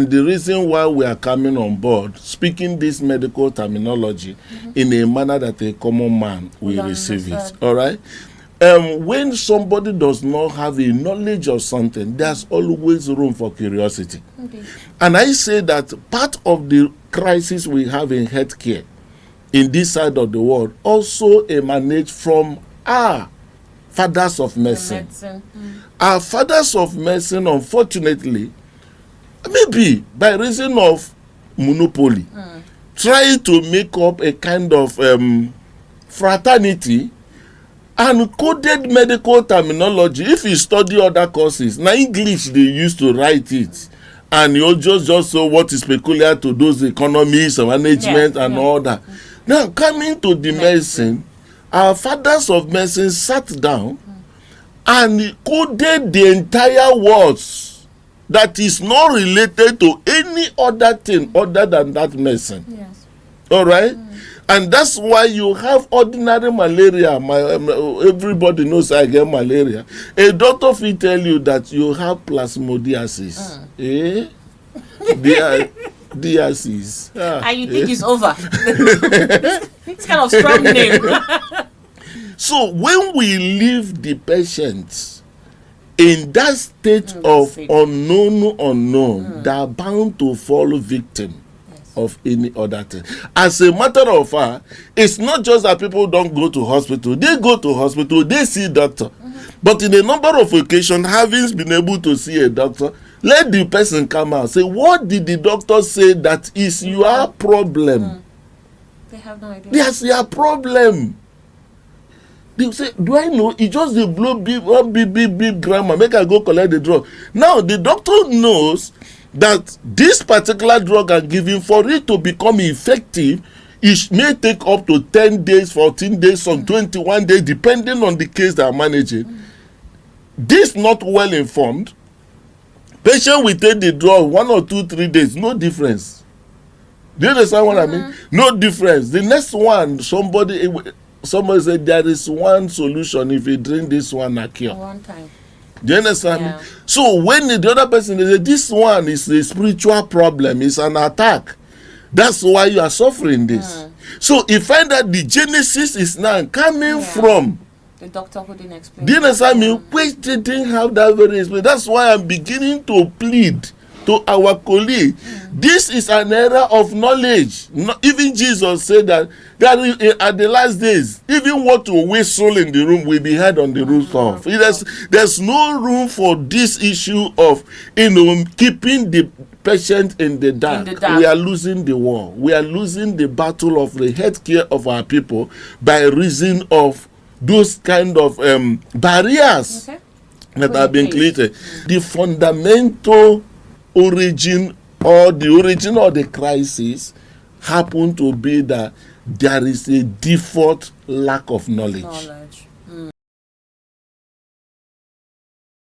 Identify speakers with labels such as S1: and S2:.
S1: And the reason why we are coming on board, speaking this medical terminology in a manner that a common man will receive it. All right? When somebody does not have a knowledge of something, there's always room for curiosity. Okay. And I say that part of the crisis we have in healthcare in this side of the world also emanates from our fathers of medicine. Our fathers of medicine, unfortunately, maybe by reason of monopoly, try to make up a kind of fraternity and coded medical terminology. If you study other courses, now English they used to write it, and you just so what is peculiar to those economies and management and all that. Now coming to the medicine, our fathers of medicine sat down and coded the entire words that is not related to any other thing other than that medicine. Yes. All right? And that's why you have ordinary malaria. Everybody knows I get malaria. A doctor will tell you that you have plasmodiasis. Diasis.
S2: And you think it's over. It's kind of strong name.
S1: So when we leave the patients in that state of unknown, they are bound to fall victim of any other thing. As a matter of fact, it's not just that people don't go to hospital. They go to hospital, they see doctor. But in a number of occasions, having been able to see a doctor, let the person come out, say, what did the doctor say that is your problem?
S2: They have no idea.
S1: That's your problem. They say, do I know? It just the blow big grandma. Make I go collect the drug. Now the doctor knows that this particular drug I'm giving, for it to become effective, it may take up to 10 days, 14 days, some 21 days, depending on the case they are managing. This not well informed. Patient will take the drug 1 or 2, 3 days, no difference. Do you understand what I mean? No difference. The next one, somebody said there is one solution. If you drink this one, a cure.
S2: One time.
S1: Do you understand me? So when the other person is this one is a spiritual problem, it's an attack. That's why you are suffering this. So you find that the genesis is now coming from
S2: the doctor who didn't explain.
S1: Do you understand me? Which didn't have that very experience. That's why I'm beginning to plead to our colleague. This is an era of knowledge. Even Jesus said that at the last days, even what to whistle in the room will be heard on the rooftop. There's no room for this issue of keeping the patient in the dark. We are losing the war. We are losing the battle of the healthcare of our people by reason of those kind of barriers that have been created. The fundamental origin or the crisis happen to be that there is a default lack of knowledge.